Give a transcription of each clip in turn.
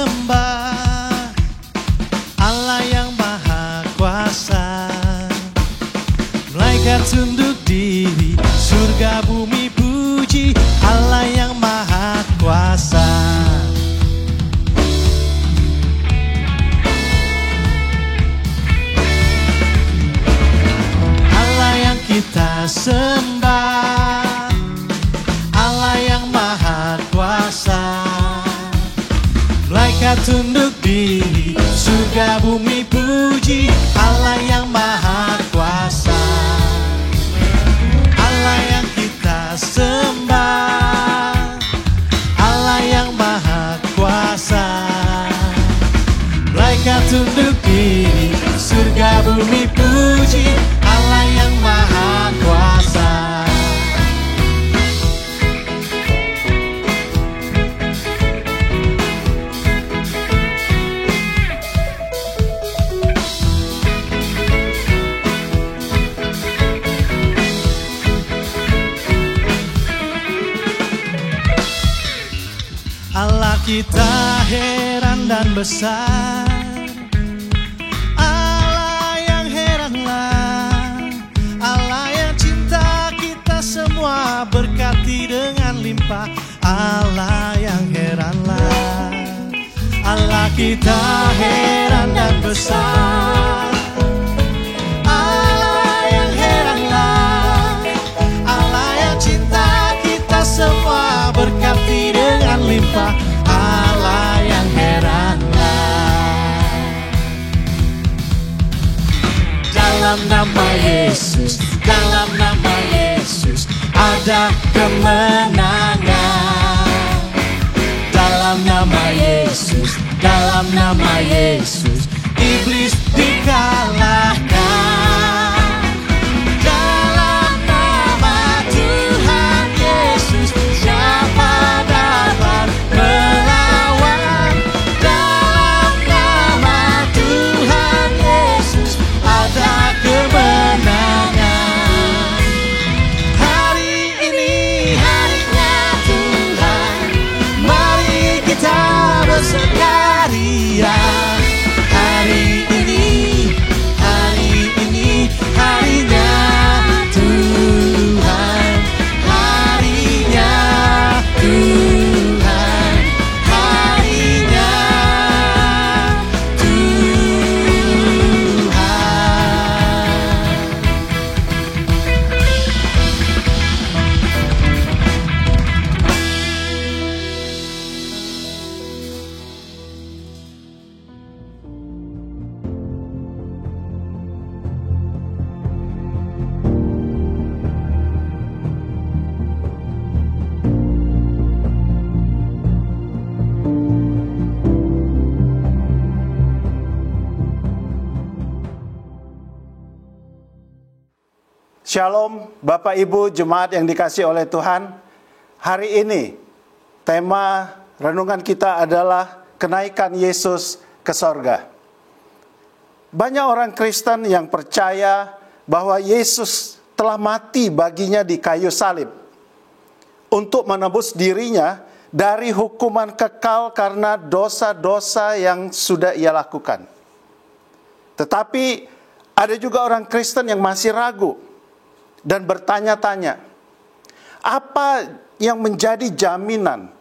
sembah, Allah yang maha kuasa. Malaikat tunduk diri, surga bumi puji Allah yang maha kuasa. Allah yang kita sembah, Allah yang maha kuasa. Malaikat tunduk diri, surga bumi puji Allah yang maha kuasa. Allah yang kita sembah, Allah yang maha kuasa. Malaikat tunduk diri, surga bumi puji Allah yang maha kuasa. Allah kita heran dan besar, Allah yang heranlah, Allah yang cinta kita semua berkati dengan limpah, Allah yang heranlah. Allah kita heran dan besar, Allah yang heranlah, Allah yang cinta kita semua berkati dengan limpah, Allah yang heranlah. Dalam nama Yesus, dalam nama Yesus ada kemenangan. Dalam nama Yesus, dalam nama Yesus iblis dikalahkan. Dalam nama Tuhan Yesus siapa dapat melawan? Dalam nama Tuhan Yesus ada kemenangan. Hari ini harinya Tuhan, mari kita bersukaria. Hari ini harinya Tuhan, harinya Tuhan, harinya Tuhan. Shalom Bapak Ibu Jemaat yang dikasihi oleh Tuhan. Hari ini tema renungan kita adalah kenaikan Yesus ke sorga. Banyak orang Kristen yang percaya bahwa Yesus telah mati baginya di kayu salib untuk menebus dirinya dari hukuman kekal karena dosa-dosa yang sudah ia lakukan. Tetapi ada juga orang Kristen yang masih ragu dan bertanya-tanya, apa yang menjadi jaminan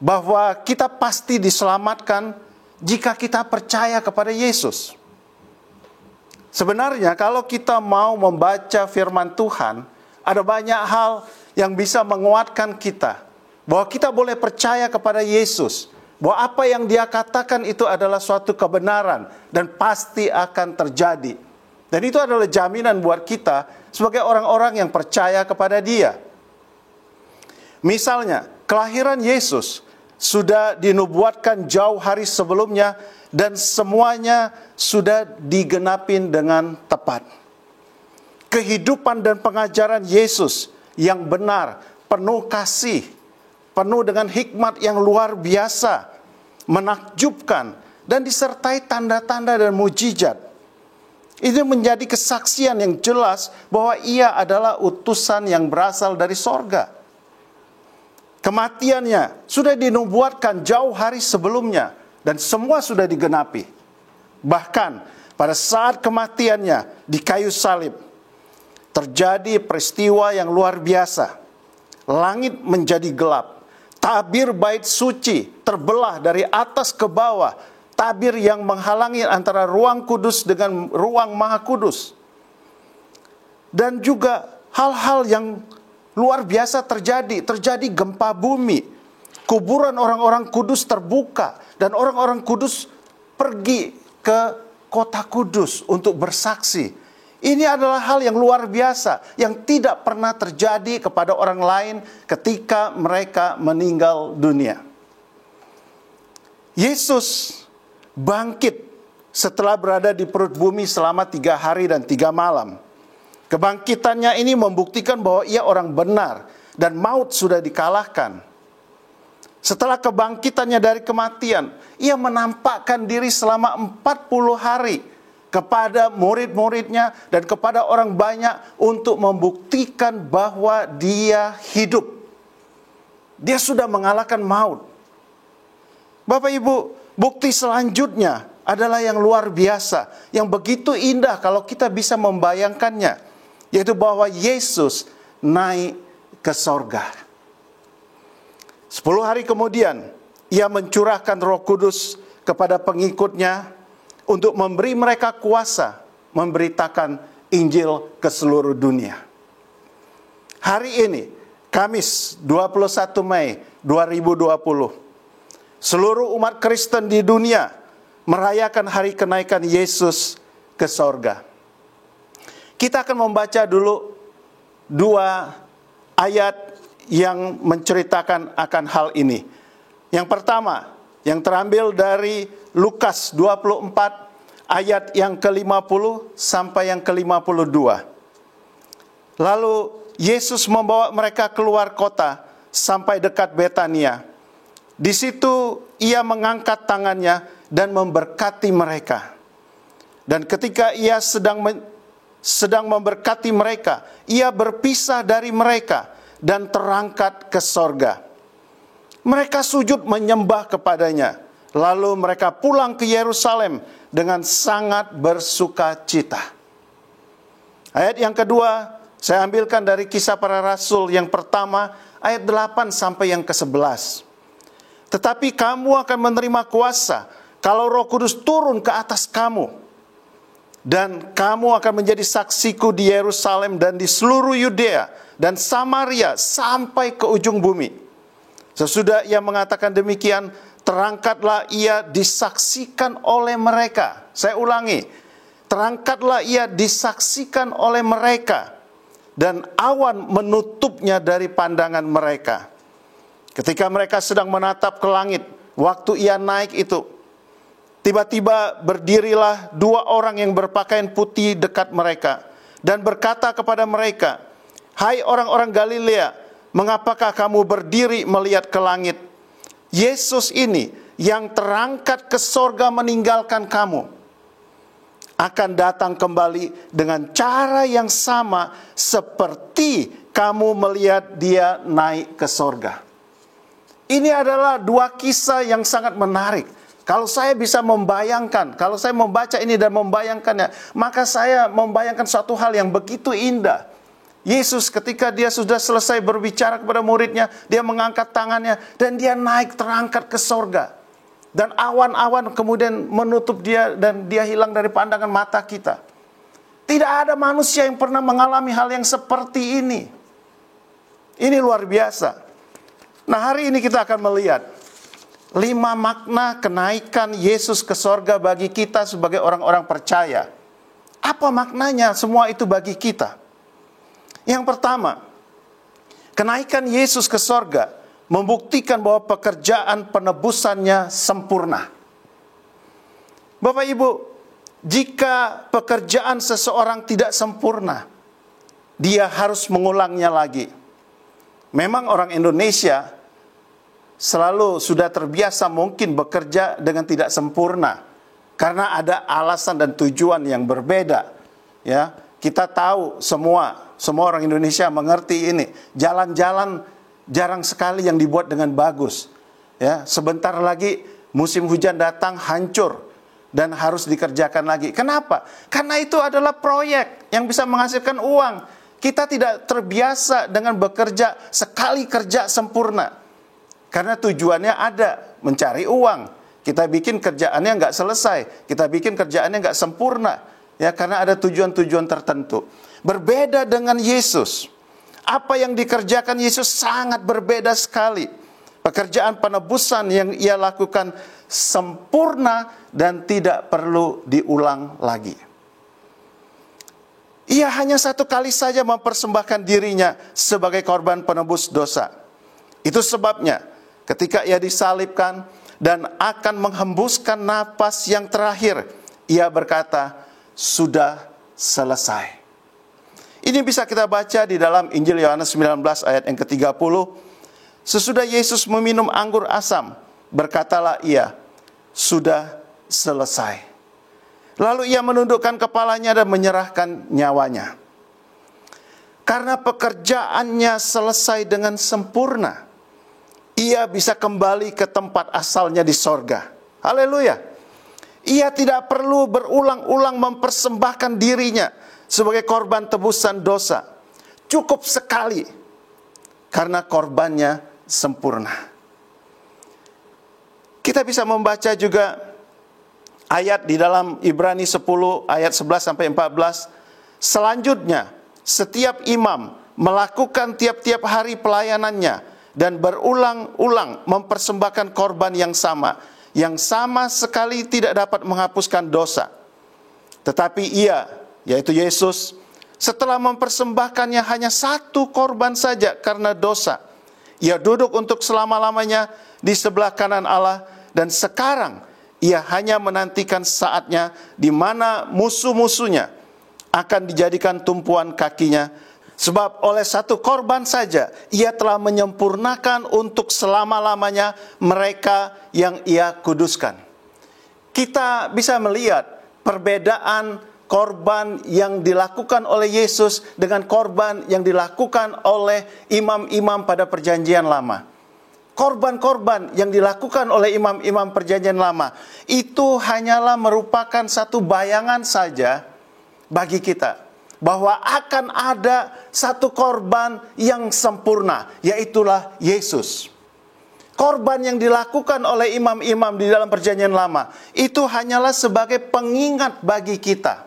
bahwa kita pasti diselamatkan jika kita percaya kepada Yesus? Sebenarnya kalau kita mau membaca firman Tuhan, ada banyak hal yang bisa menguatkan kita bahwa kita boleh percaya kepada Yesus, bahwa apa yang Dia katakan itu adalah suatu kebenaran dan pasti akan terjadi. Dan itu adalah jaminan buat kita sebagai orang-orang yang percaya kepada Dia. Misalnya, kelahiran Yesus sudah dinubuatkan jauh hari sebelumnya dan semuanya sudah digenapin dengan tepat. Kehidupan dan pengajaran Yesus yang benar, penuh kasih, penuh dengan hikmat yang luar biasa, menakjubkan, dan disertai tanda-tanda dan mujizat. Itu menjadi kesaksian yang jelas bahwa Ia adalah utusan yang berasal dari sorga. Kematiannya sudah dinubuatkan jauh hari sebelumnya dan semua sudah digenapi. Bahkan pada saat kematiannya di kayu salib, terjadi peristiwa yang luar biasa. Langit menjadi gelap. Tabir bait suci terbelah dari atas ke bawah. Tabir yang menghalangi antara ruang kudus dengan ruang maha kudus. Dan juga hal-hal yang luar biasa terjadi. Terjadi gempa bumi. Kuburan orang-orang kudus terbuka. Dan orang-orang kudus pergi ke kota kudus untuk bersaksi. Ini adalah hal yang luar biasa. Yang tidak pernah terjadi kepada orang lain ketika mereka meninggal dunia. Yesus bangkit setelah berada di perut bumi selama 3 hari dan 3 malam. Kebangkitannya ini membuktikan bahwa ia orang benar dan maut sudah dikalahkan. Setelah kebangkitannya dari kematian, ia menampakkan diri selama 40 hari kepada murid-muridnya dan kepada orang banyak untuk membuktikan bahwa dia hidup. Dia sudah mengalahkan maut. Bapak Ibu, bukti selanjutnya adalah yang luar biasa, yang begitu indah kalau kita bisa membayangkannya, yaitu bahwa Yesus naik ke sorga. 10 hari kemudian, ia mencurahkan Roh Kudus kepada pengikutnya untuk memberi mereka kuasa memberitakan Injil ke seluruh dunia. Hari ini, Kamis 21 Mei 2020, seluruh umat Kristen di dunia merayakan hari kenaikan Yesus ke sorga. Kita akan membaca dulu 2 ayat yang menceritakan akan hal ini. Yang pertama, yang terambil dari Lukas 24 ayat yang ke-50 sampai yang ke-52. Lalu Yesus membawa mereka keluar kota sampai dekat Betania. Di situ ia mengangkat tangannya dan memberkati mereka. Dan ketika ia sedang memberkati mereka, ia berpisah dari mereka dan terangkat ke sorga. Mereka sujud menyembah kepadanya. Lalu mereka pulang ke Yerusalem dengan sangat bersuka cita. Ayat yang kedua, saya ambilkan dari Kisah Para Rasul yang pertama, ayat 8 sampai yang ke-11. Tetapi kamu akan menerima kuasa kalau Roh Kudus turun ke atas kamu. Dan kamu akan menjadi saksiku di Yerusalem dan di seluruh Yudea dan Samaria sampai ke ujung bumi. Sesudah ia mengatakan demikian, terangkatlah ia disaksikan oleh mereka. Saya ulangi, terangkatlah ia disaksikan oleh mereka, dan awan menutupnya dari pandangan mereka. Ketika mereka sedang menatap ke langit, waktu ia naik itu, tiba-tiba berdirilah 2 orang yang berpakaian putih dekat mereka, dan berkata kepada mereka, "Hai orang-orang Galilea, mengapakah kamu berdiri melihat ke langit? Yesus ini yang terangkat ke sorga meninggalkan kamu, akan datang kembali dengan cara yang sama seperti kamu melihat dia naik ke sorga." Ini adalah 2 kisah yang sangat menarik. Kalau saya bisa membayangkan, kalau saya membaca ini dan membayangkannya, maka saya membayangkan suatu hal yang begitu indah. Yesus ketika dia sudah selesai berbicara kepada muridnya, dia mengangkat tangannya dan dia naik terangkat ke sorga. Dan awan-awan kemudian menutup dia dan dia hilang dari pandangan mata kita. Tidak ada manusia yang pernah mengalami hal yang seperti ini. Ini luar biasa. Nah, hari ini kita akan melihat 5 makna kenaikan Yesus ke sorga bagi kita sebagai orang-orang percaya. Apa maknanya semua itu bagi kita? Yang pertama, kenaikan Yesus ke sorga membuktikan bahwa pekerjaan penebusannya sempurna. Bapak Ibu, jika pekerjaan seseorang tidak sempurna, dia harus mengulangnya lagi. Memang orang Indonesia selalu sudah terbiasa mungkin bekerja dengan tidak sempurna karena ada alasan dan tujuan yang berbeda. Ya, kita tahu semua orang Indonesia mengerti ini. Jalan-jalan jarang sekali yang dibuat dengan bagus. Ya, sebentar lagi musim hujan datang hancur dan harus dikerjakan lagi. Kenapa? Karena itu adalah proyek yang bisa menghasilkan uang. Kita tidak terbiasa dengan bekerja sekali kerja sempurna. Karena tujuannya ada, mencari uang. Kita bikin kerjaannya nggak selesai. Kita bikin kerjaannya nggak sempurna. Ya, karena ada tujuan-tujuan tertentu. Berbeda dengan Yesus. Apa yang dikerjakan Yesus sangat berbeda sekali. Pekerjaan penebusan yang ia lakukan sempurna dan tidak perlu diulang lagi. Ia hanya satu kali saja mempersembahkan dirinya sebagai korban penebus dosa. Itu sebabnya ketika ia disalibkan dan akan menghembuskan napas yang terakhir, ia berkata, "Sudah selesai." Ini bisa kita baca di dalam Injil Yohanes 19 ayat yang ke-30. Sesudah Yesus meminum anggur asam, berkatalah ia, "Sudah selesai." Lalu ia menundukkan kepalanya dan menyerahkan nyawanya. Karena pekerjaannya selesai dengan sempurna, ia bisa kembali ke tempat asalnya di sorga. Haleluya. Ia tidak perlu berulang-ulang mempersembahkan dirinya sebagai korban tebusan dosa. Cukup sekali, karena korbannya sempurna. Kita bisa membaca juga ayat di dalam Ibrani 10 ayat 11 sampai 14. Selanjutnya, setiap imam melakukan tiap-tiap hari pelayanannya dan berulang-ulang mempersembahkan korban yang sama sekali tidak dapat menghapuskan dosa. Tetapi ia, yaitu Yesus, setelah mempersembahkannya hanya satu korban saja karena dosa, ia duduk untuk selama-lamanya di sebelah kanan Allah, dan sekarang ia hanya menantikan saatnya di mana musuh-musuhnya akan dijadikan tumpuan kakinya. Sebab oleh satu korban saja ia telah menyempurnakan untuk selama-lamanya mereka yang ia kuduskan. Kita bisa melihat perbedaan korban yang dilakukan oleh Yesus dengan korban yang dilakukan oleh imam-imam pada perjanjian lama. Korban-korban yang dilakukan oleh imam-imam perjanjian lama itu hanyalah merupakan satu bayangan saja bagi kita, bahwa akan ada satu korban yang sempurna, yaitulah Yesus. Korban yang dilakukan oleh imam-imam di dalam perjanjian lama itu hanyalah sebagai pengingat bagi kita.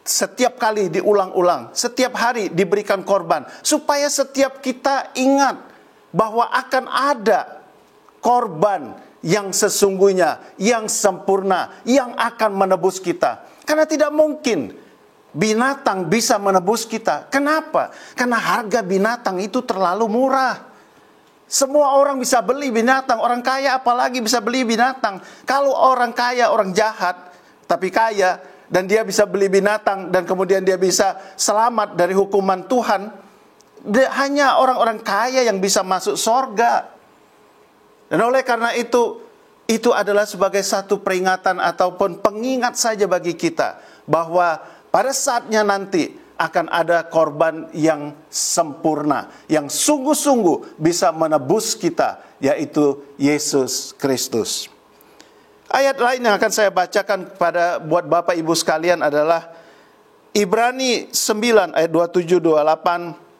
Setiap kali diulang-ulang, setiap hari diberikan korban, supaya setiap kita ingat bahwa akan ada korban yang sesungguhnya, yang sempurna, yang akan menebus kita. Karena tidak mungkin binatang bisa menebus kita. Kenapa? Karena harga binatang itu terlalu murah. Semua orang bisa beli binatang, orang kaya apalagi bisa beli binatang. Kalau orang kaya, orang jahat, tapi kaya, dan dia bisa beli binatang, dan kemudian dia bisa selamat dari hukuman Tuhan, hanya orang-orang kaya yang bisa masuk sorga. Dan oleh karena itu adalah sebagai satu peringatan ataupun pengingat saja bagi kita, bahwa pada saatnya nanti akan ada korban yang sempurna, yang sungguh-sungguh bisa menebus kita, yaitu Yesus Kristus. Ayat lain yang akan saya bacakan buat Bapak Ibu sekalian adalah Ibrani 9 ayat 27-28.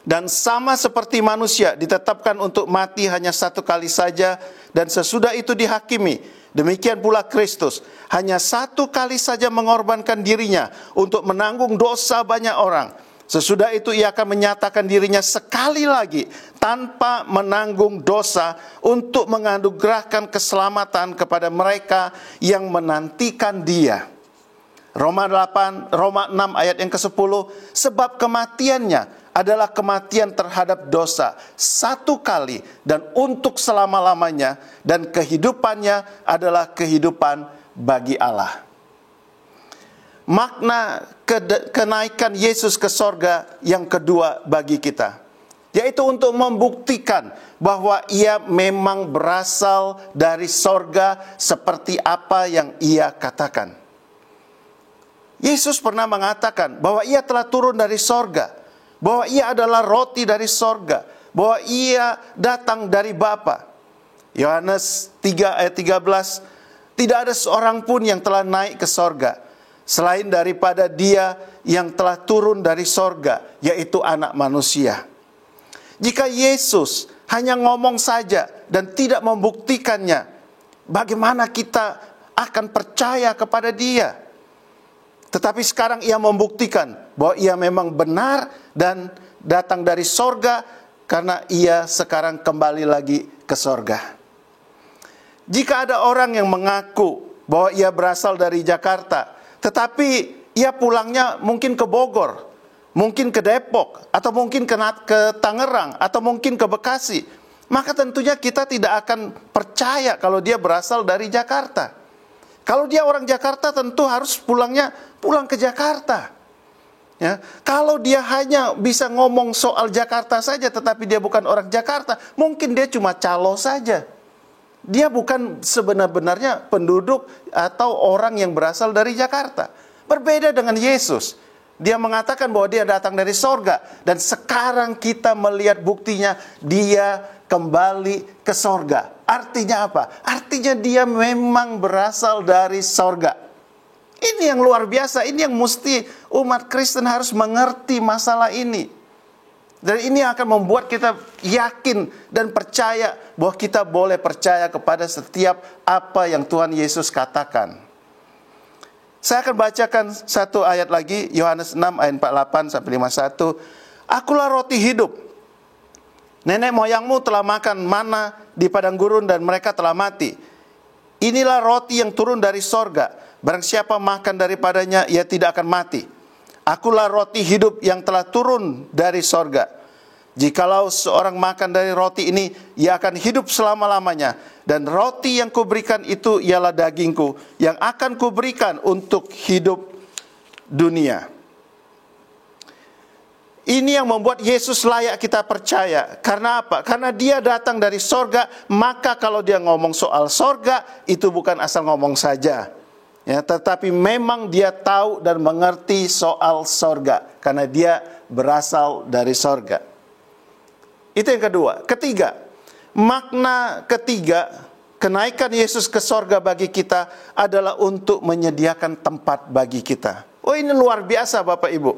Dan sama seperti manusia ditetapkan untuk mati hanya satu kali saja, dan sesudah itu dihakimi, demikian pula Kristus hanya satu kali saja mengorbankan dirinya untuk menanggung dosa banyak orang. Sesudah itu ia akan menyatakan dirinya sekali lagi tanpa menanggung dosa untuk menganugerahkan keselamatan kepada mereka yang menantikan dia. Roma 6 ayat yang ke-10, sebab kematiannya adalah kematian terhadap dosa satu kali dan untuk selama-lamanya, dan kehidupannya adalah kehidupan bagi Allah. Makna kenaikan Yesus ke sorga yang kedua bagi kita, yaitu untuk membuktikan bahwa ia memang berasal dari sorga seperti apa yang ia katakan. Yesus pernah mengatakan bahwa ia telah turun dari sorga, bahwa ia adalah roti dari sorga, bahwa ia datang dari Bapa. Yohanes 3 ayat 13, tidak ada seorang pun yang telah naik ke sorga selain daripada Dia yang telah turun dari sorga, yaitu Anak Manusia. Jika Yesus hanya ngomong saja dan tidak membuktikannya, bagaimana kita akan percaya kepada Dia? Tetapi sekarang Ia membuktikan bahwa Ia memang benar dan datang dari sorga, karena Ia sekarang kembali lagi ke sorga. Jika ada orang yang mengaku bahwa ia berasal dari Jakarta, tetapi ia pulangnya mungkin ke Bogor, mungkin ke Depok, atau mungkin ke Tangerang, atau mungkin ke Bekasi, maka tentunya kita tidak akan percaya kalau dia berasal dari Jakarta. Kalau dia orang Jakarta, tentu harus pulang ke Jakarta. Ya, kalau dia hanya bisa ngomong soal Jakarta saja, tetapi dia bukan orang Jakarta, mungkin dia cuma calo saja. Dia bukan sebenar-benarnya penduduk atau orang yang berasal dari Jakarta. Berbeda dengan Yesus. Dia mengatakan bahwa Dia datang dari sorga. Dan sekarang kita melihat buktinya, Dia kembali ke sorga. Artinya apa? Artinya Dia memang berasal dari sorga. Ini yang luar biasa. Ini yang mesti umat Kristen harus mengerti masalah ini. Dan ini akan membuat kita yakin dan percaya bahwa kita boleh percaya kepada setiap apa yang Tuhan Yesus katakan. Saya akan bacakan satu ayat lagi, Yohanes 6 ayat 48 sampai 51. Akulah roti hidup. Nenek moyangmu telah makan mana di padang gurun dan mereka telah mati. Inilah roti yang turun dari sorga. Barang siapa makan daripadanya, ia tidak akan mati. Akulah roti hidup yang telah turun dari sorga. Jikalau seorang makan dari roti ini, ia akan hidup selama-lamanya. Dan roti yang kuberikan itu ialah dagingku, yang akan kuberikan untuk hidup dunia. Ini yang membuat Yesus layak kita percaya. Karena apa? Karena Dia datang dari sorga, maka kalau Dia ngomong soal sorga, itu bukan asal ngomong saja. Ya, tetapi memang Dia tahu dan mengerti soal sorga, karena Dia berasal dari sorga. Itu yang kedua. Ketiga, makna ketiga kenaikan Yesus ke sorga bagi kita adalah untuk menyediakan tempat bagi kita. Oh, ini luar biasa Bapak Ibu.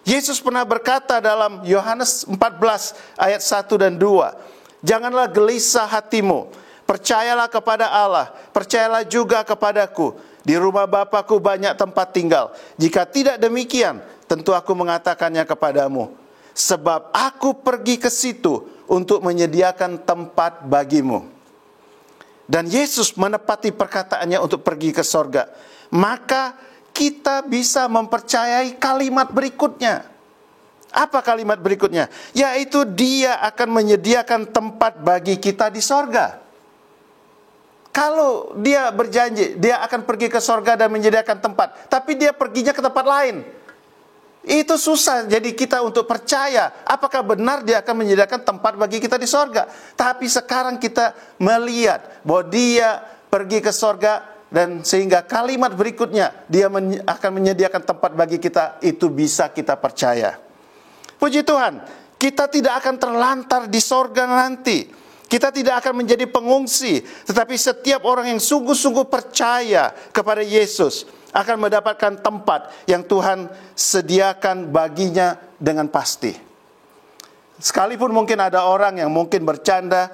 Yesus pernah berkata dalam Yohanes 14 ayat 1 dan 2, janganlah gelisah hatimu, percayalah kepada Allah, percayalah juga kepadaku. Di rumah Bapa-Ku banyak tempat tinggal. Jika tidak demikian, tentu aku mengatakannya kepadamu. Sebab aku pergi ke situ untuk menyediakan tempat bagimu. Dan Yesus menepati perkataannya untuk pergi ke sorga. Maka kita bisa mempercayai kalimat berikutnya. Apa kalimat berikutnya? Yaitu Dia akan menyediakan tempat bagi kita di sorga. Kalau Dia berjanji, Dia akan pergi ke sorga dan menyediakan tempat, tapi Dia perginya ke tempat lain, itu susah jadi kita untuk percaya apakah benar Dia akan menyediakan tempat bagi kita di sorga. Tapi sekarang kita melihat bahwa Dia pergi ke sorga, dan sehingga kalimat berikutnya, Dia akan menyediakan tempat bagi kita, itu bisa kita percaya. Puji Tuhan, kita tidak akan terlantar di sorga nanti. Kita tidak akan menjadi pengungsi, tetapi setiap orang yang sungguh-sungguh percaya kepada Yesus akan mendapatkan tempat yang Tuhan sediakan baginya dengan pasti. Sekalipun mungkin ada orang yang mungkin bercanda,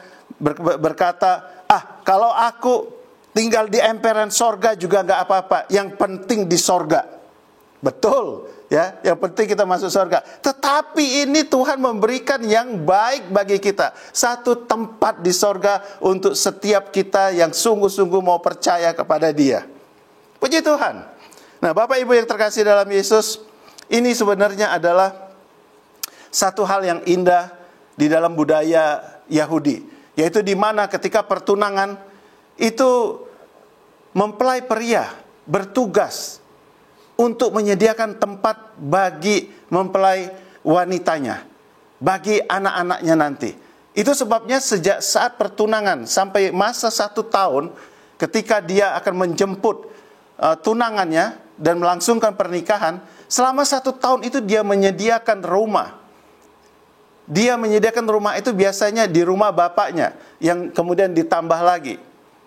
berkata, kalau aku tinggal di emperan sorga juga gak apa-apa, yang penting di sorga. Betul, ya, yang penting kita masuk sorga. Tetapi ini Tuhan memberikan yang baik bagi kita, satu tempat di sorga untuk setiap kita yang sungguh-sungguh mau percaya kepada Dia. Puji Tuhan. Nah, Bapak Ibu yang terkasih dalam Yesus, ini sebenarnya adalah satu hal yang indah di dalam budaya Yahudi, yaitu di mana ketika pertunangan itu mempelai pria bertugas untuk menyediakan tempat bagi mempelai wanitanya, bagi anak-anaknya nanti. Itu sebabnya sejak saat pertunangan sampai masa 1 tahun, ketika dia akan menjemput tunangannya dan melangsungkan pernikahan, selama 1 tahun itu dia menyediakan rumah. dia menyediakan rumah itu biasanya di rumah bapaknya, yang kemudian ditambah lagi,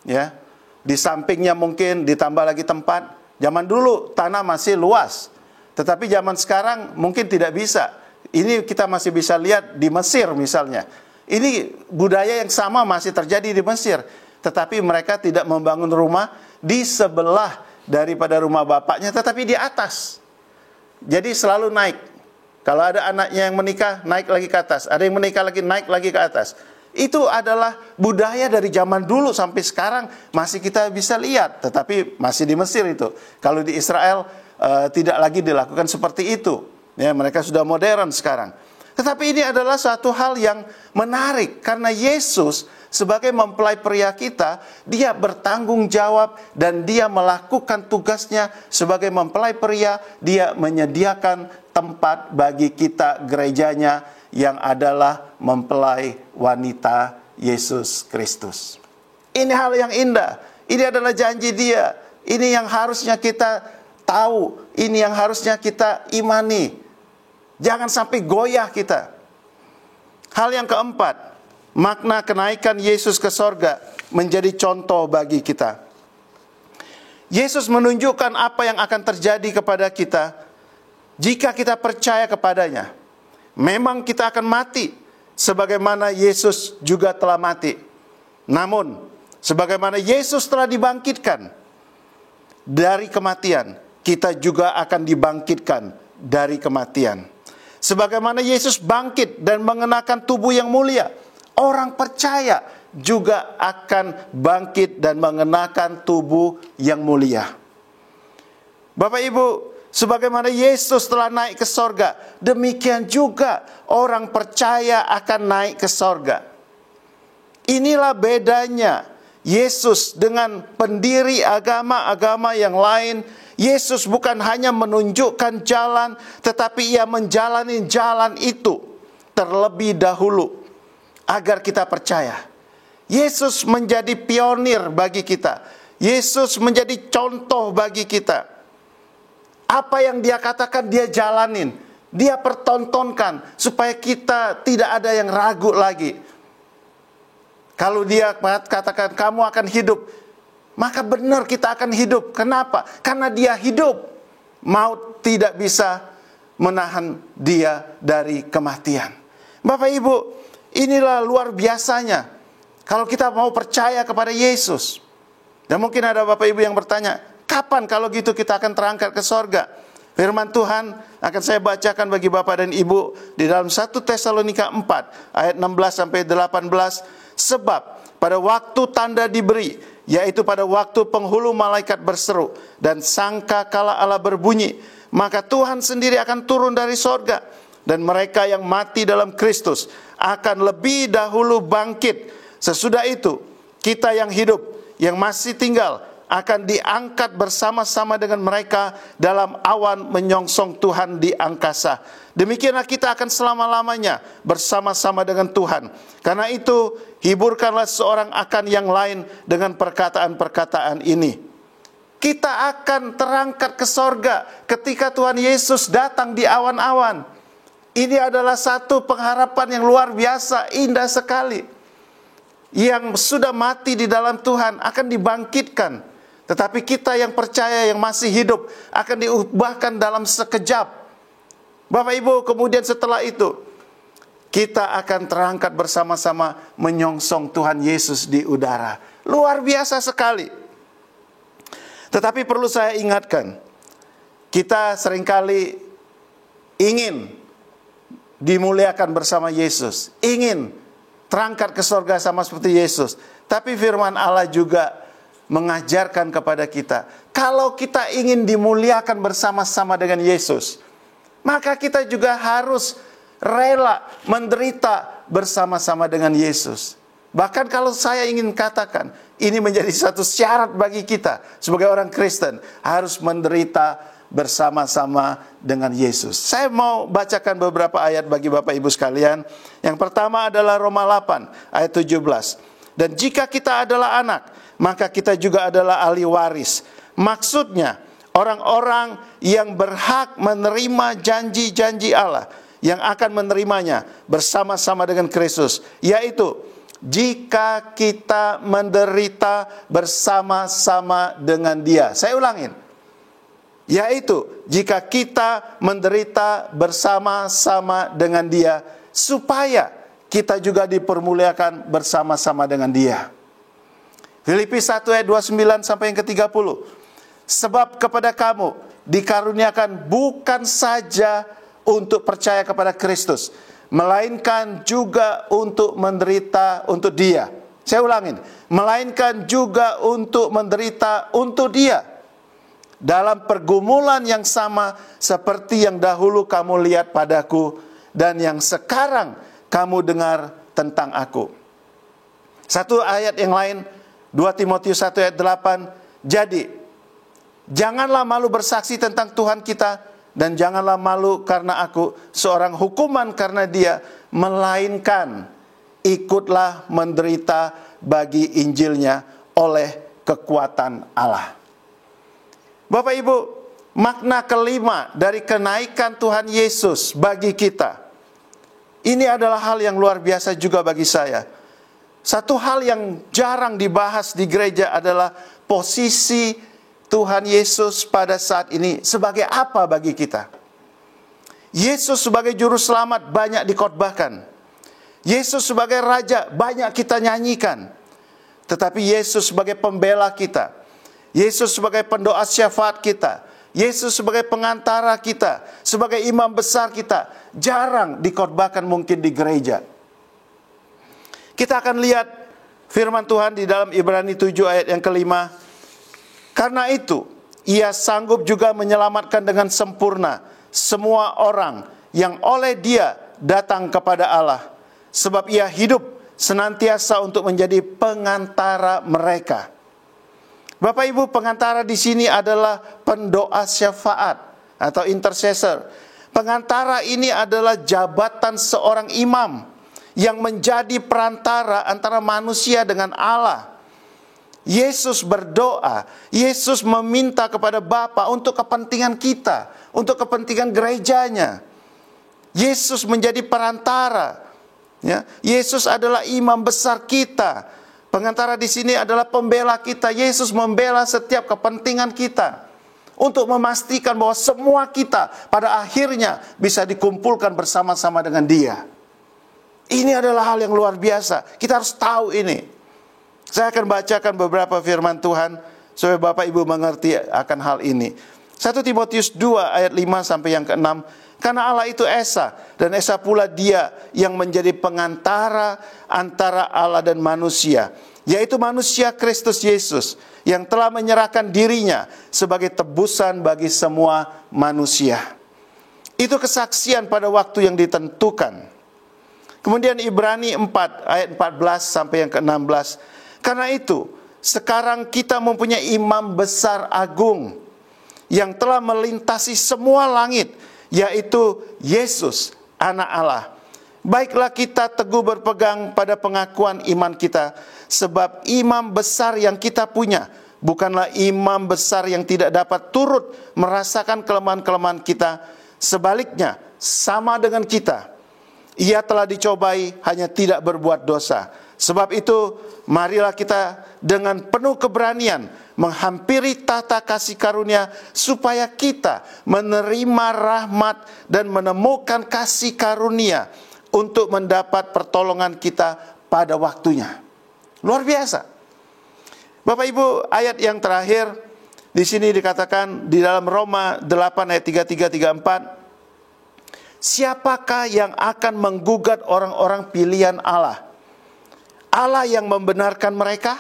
ya. Di sampingnya mungkin ditambah lagi tempat. Zaman dulu tanah masih luas, tetapi zaman sekarang mungkin tidak bisa. Ini kita masih bisa lihat di Mesir misalnya. Ini budaya yang sama masih terjadi di Mesir, tetapi mereka tidak membangun rumah di sebelah daripada rumah bapaknya, tetapi di atas. Jadi selalu naik. Kalau ada anaknya yang menikah, naik lagi ke atas. Ada yang menikah lagi, naik lagi ke atas. Itu adalah budaya dari zaman dulu sampai sekarang masih kita bisa lihat. Tetapi masih di Mesir itu. Kalau di Israel tidak lagi dilakukan seperti itu. Ya, mereka sudah modern sekarang. Tetapi ini adalah suatu hal yang menarik. Karena Yesus sebagai mempelai pria kita, dia bertanggung jawab dan dia melakukan tugasnya sebagai mempelai pria. Dia menyediakan tempat bagi kita, gerejanya, yang adalah mempelai wanita Yesus Kristus. Ini hal yang indah. Ini adalah janji dia. Ini yang harusnya kita tahu. Ini yang harusnya kita imani. Jangan sampai goyah kita. Hal yang keempat, makna kenaikan Yesus ke sorga menjadi contoh bagi kita. Yesus menunjukkan apa yang akan terjadi kepada kita jika kita percaya kepadanya. Memang kita akan mati sebagaimana Yesus juga telah mati. Namun, sebagaimana Yesus telah dibangkitkan dari kematian, kita juga akan dibangkitkan dari kematian. Sebagaimana Yesus bangkit dan mengenakan tubuh yang mulia, orang percaya juga akan bangkit dan mengenakan tubuh yang mulia. Bapak Ibu, sebagaimana Yesus telah naik ke sorga, demikian juga orang percaya akan naik ke sorga. Inilah bedanya Yesus dengan pendiri agama-agama yang lain. Yesus bukan hanya menunjukkan jalan, tetapi ia menjalani jalan itu terlebih dahulu agar kita percaya. Yesus menjadi pionir bagi kita. Yesus menjadi contoh bagi kita. Apa yang dia katakan dia jalanin, dia pertontonkan supaya kita tidak ada yang ragu lagi. Kalau dia katakan kamu akan hidup, maka benar kita akan hidup. Kenapa? Karena dia hidup. Maut tidak bisa menahan dia dari kematian. Bapak Ibu, inilah luar biasanya kalau kita mau percaya kepada Yesus. Dan mungkin ada Bapak Ibu yang bertanya, kapan kalau gitu kita akan terangkat ke sorga? Firman Tuhan akan saya bacakan bagi Bapak dan Ibu di dalam 1 Tesalonika 4 ayat 16-18. Sebab pada waktu tanda diberi, yaitu pada waktu penghulu malaikat berseru dan sangka kala Allah berbunyi, maka Tuhan sendiri akan turun dari sorga, dan mereka yang mati dalam Kristus akan lebih dahulu bangkit. Sesudah itu kita yang hidup, yang masih tinggal, akan diangkat bersama-sama dengan mereka dalam awan menyongsong Tuhan di angkasa. Demikianlah kita akan selama-lamanya bersama-sama dengan Tuhan. Karena itu, hiburkanlah seorang akan yang lain dengan perkataan-perkataan ini. Kita akan terangkat ke sorga ketika Tuhan Yesus datang di awan-awan. Ini adalah satu pengharapan yang luar biasa, indah sekali. Yang sudah mati di dalam Tuhan akan dibangkitkan. Tetapi kita yang percaya, yang masih hidup, akan diubahkan dalam sekejap. Bapak Ibu, kemudian setelah itu, kita akan terangkat bersama-sama menyongsong Tuhan Yesus di udara. Luar biasa sekali. Tetapi perlu saya ingatkan, kita seringkali ingin dimuliakan bersama Yesus, ingin terangkat ke sorga sama seperti Yesus. Tapi firman Allah juga mengajarkan kepada kita, kalau kita ingin dimuliakan bersama-sama dengan Yesus, maka kita juga harus rela menderita bersama-sama dengan Yesus. Bahkan kalau saya ingin katakan, ini menjadi satu syarat bagi kita sebagai orang Kristen, harus menderita bersama-sama dengan Yesus. Saya mau bacakan beberapa ayat bagi Bapak Ibu sekalian. Yang pertama adalah Roma 8 ayat 17. Dan jika kita adalah anak, maka kita juga adalah ahli waris. Maksudnya, orang-orang yang berhak menerima janji-janji Allah, yang akan menerimanya bersama-sama dengan Kristus, yaitu jika kita menderita bersama-sama dengan Dia. Saya ulangin. Yaitu jika kita menderita bersama-sama dengan Dia, supaya kita juga dipermuliakan bersama-sama dengan Dia. Filipi 1 ayat 29 sampai yang ke-30. Sebab kepada kamu dikaruniakan bukan saja untuk percaya kepada Kristus, melainkan juga untuk menderita untuk Dia. Saya ulangin, melainkan juga untuk menderita untuk Dia, dalam pergumulan yang sama seperti yang dahulu kamu lihat padaku dan yang sekarang kamu dengar tentang aku. Satu ayat yang lain, 2 Timotius 1 ayat 8. Jadi, janganlah malu bersaksi tentang Tuhan kita, dan janganlah malu karena aku, seorang hukuman karena Dia, melainkan ikutlah menderita bagi Injilnya oleh kekuatan Allah. Bapak Ibu, makna kelima dari kenaikan Tuhan Yesus bagi kita, ini adalah hal yang luar biasa juga bagi saya. Satu hal yang jarang dibahas di gereja adalah posisi Tuhan Yesus pada saat ini sebagai apa bagi kita. Yesus sebagai juru selamat banyak dikhotbahkan. Yesus sebagai raja banyak kita nyanyikan. Tetapi Yesus sebagai pembela kita, Yesus sebagai pendoa syafaat kita, Yesus sebagai pengantara kita, sebagai imam besar kita, jarang dikhotbahkan mungkin di gereja. Kita akan lihat firman Tuhan di dalam Ibrani 7 ayat yang kelima. Karena itu, Ia sanggup juga menyelamatkan dengan sempurna semua orang yang oleh Dia datang kepada Allah, sebab Ia hidup senantiasa untuk menjadi pengantara mereka. Bapak Ibu, pengantara di sini adalah pendoa syafaat atau intercessor. Pengantara ini adalah jabatan seorang imam yang menjadi perantara antara manusia dengan Allah. Yesus berdoa, Yesus meminta kepada Bapa untuk kepentingan kita, untuk kepentingan gerejanya. Yesus menjadi perantara. Ya, Yesus adalah imam besar kita. Pengantara di sini adalah pembela kita. Yesus membela setiap kepentingan kita untuk memastikan bahwa semua kita pada akhirnya bisa dikumpulkan bersama-sama dengan Dia. Ini adalah hal yang luar biasa. Kita harus tahu ini. Saya akan bacakan beberapa firman Tuhan supaya Bapak Ibu mengerti akan hal ini. 1 Timotius 2 ayat 5 sampai yang ke-6. Karena Allah itu Esa, dan Esa pula Dia yang menjadi pengantara antara Allah dan manusia, yaitu manusia Kristus Yesus, yang telah menyerahkan dirinya sebagai tebusan bagi semua manusia. Itu kesaksian pada waktu yang ditentukan. Kemudian Ibrani 4 ayat 14 sampai yang ke-16. Karena itu, sekarang kita mempunyai imam besar agung yang telah melintasi semua langit, yaitu Yesus, anak Allah. Baiklah kita teguh berpegang pada pengakuan iman kita, sebab imam besar yang kita punya bukanlah imam besar yang tidak dapat turut merasakan kelemahan-kelemahan kita. Sebaliknya, sama dengan kita, Ia telah dicobai, hanya tidak berbuat dosa. Sebab itu, marilah kita dengan penuh keberanian menghampiri tahta kasih karunia, supaya kita menerima rahmat dan menemukan kasih karunia untuk mendapat pertolongan kita pada waktunya. Luar biasa. Bapak Ibu, ayat yang terakhir di sini dikatakan di dalam Roma 8 ayat 33-34. Siapakah yang akan menggugat orang-orang pilihan Allah? Allah yang membenarkan mereka?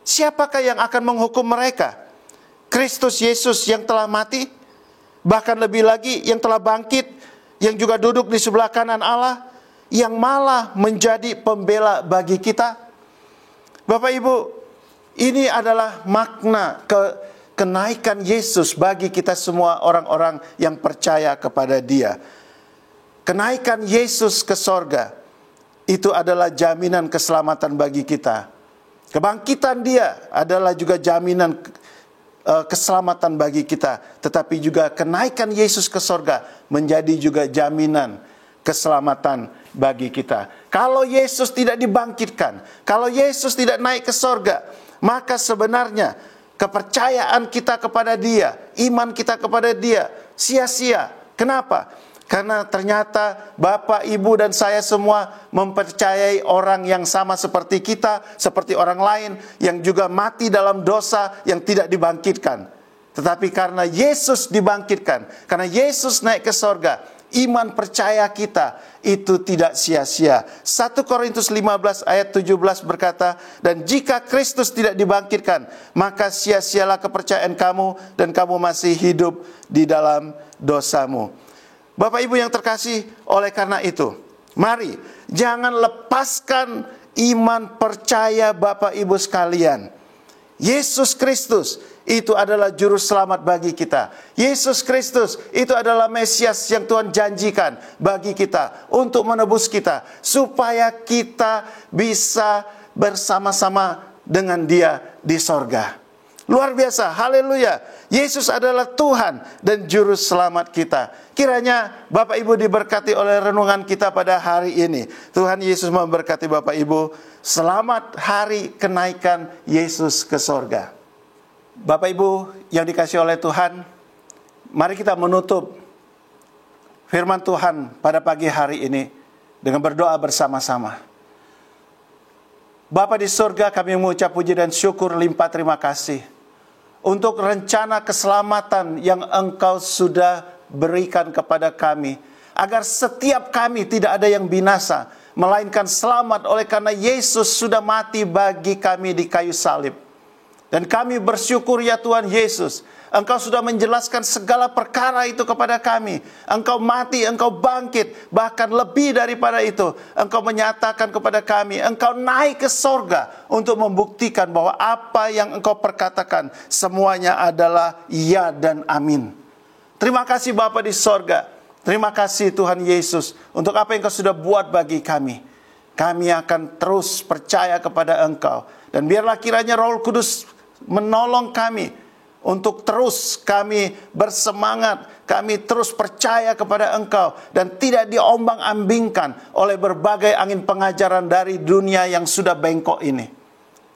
Siapakah yang akan menghukum mereka? Kristus Yesus yang telah mati, bahkan lebih lagi yang telah bangkit, yang juga duduk di sebelah kanan Allah, yang malah menjadi pembela bagi kita. Bapak Ibu, ini adalah makna kenaikan Yesus bagi kita semua orang-orang yang percaya kepada Dia. Kenaikan Yesus ke sorga itu adalah jaminan keselamatan bagi kita. Kebangkitan Dia adalah juga jaminan keselamatan bagi kita, tetapi juga kenaikan Yesus ke sorga menjadi juga jaminan keselamatan bagi kita. Kalau Yesus tidak dibangkitkan, kalau Yesus tidak naik ke sorga, maka sebenarnya kepercayaan kita kepada Dia, iman kita kepada Dia sia-sia. Kenapa? Karena ternyata Bapak, Ibu, dan saya semua mempercayai orang yang sama seperti kita, seperti orang lain yang juga mati dalam dosa yang tidak dibangkitkan. Tetapi karena Yesus dibangkitkan, karena Yesus naik ke sorga, iman percaya kita itu tidak sia-sia. 1 Korintus 15 ayat 17 berkata, dan jika Kristus tidak dibangkitkan, maka sia-sialah kepercayaan kamu dan kamu masih hidup di dalam dosamu. Bapak Ibu yang terkasih, oleh karena itu, mari jangan lepaskan iman percaya Bapak Ibu sekalian. Yesus Kristus itu adalah juru selamat bagi kita. Yesus Kristus itu adalah Mesias yang Tuhan janjikan bagi kita untuk menebus kita, supaya kita bisa bersama-sama dengan Dia di sorga. Luar biasa, haleluya. Yesus adalah Tuhan dan juru selamat kita. Kiranya Bapak Ibu diberkati oleh renungan kita pada hari ini. Tuhan Yesus memberkati Bapak Ibu. Selamat hari kenaikan Yesus ke sorga. Bapak Ibu yang dikasihi oleh Tuhan, mari kita menutup firman Tuhan pada pagi hari ini dengan berdoa bersama-sama. Bapa di surga, kami mengucap puji dan syukur limpah terima kasih untuk rencana keselamatan yang Engkau sudah berikan kepada kami, agar setiap kami tidak ada yang binasa, melainkan selamat oleh karena Yesus sudah mati bagi kami di kayu salib. Dan kami bersyukur ya Tuhan Yesus, Engkau sudah menjelaskan segala perkara itu kepada kami. Engkau mati, Engkau bangkit, bahkan lebih daripada itu, Engkau menyatakan kepada kami, Engkau naik ke sorga untuk membuktikan bahwa apa yang Engkau perkatakan semuanya adalah ya dan amin. Terima kasih Bapa di sorga. Terima kasih Tuhan Yesus untuk apa yang Engkau sudah buat bagi kami. Kami akan terus percaya kepada Engkau. Dan biarlah kiranya Roh Kudus menolong kami untuk terus kami bersemangat, kami terus percaya kepada Engkau dan tidak diombang-ambingkan oleh berbagai angin pengajaran dari dunia yang sudah bengkok ini.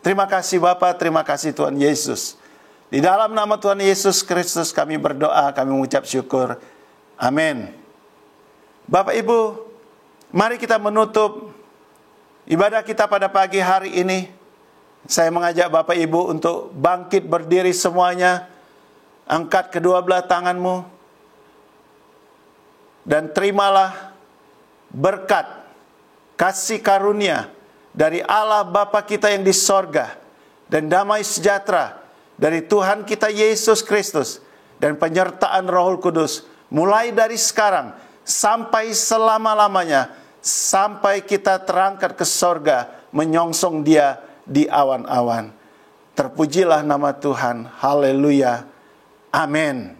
Terima kasih Bapa, terima kasih Tuhan Yesus. Di dalam nama Tuhan Yesus Kristus kami berdoa, kami mengucap syukur. Amin. Bapak Ibu, mari kita menutup ibadah kita pada pagi hari ini. Saya mengajak Bapak Ibu untuk bangkit berdiri semuanya. Angkat kedua belah tanganmu. Dan terimalah berkat, kasih karunia dari Allah Bapa kita yang di sorga. Dan damai sejahtera dari Tuhan kita Yesus Kristus. Dan penyertaan Roh Kudus. Mulai dari sekarang sampai selama-lamanya. Sampai kita terangkat ke sorga menyongsong Dia di awan-awan. Terpujilah nama Tuhan. Haleluya. Amin.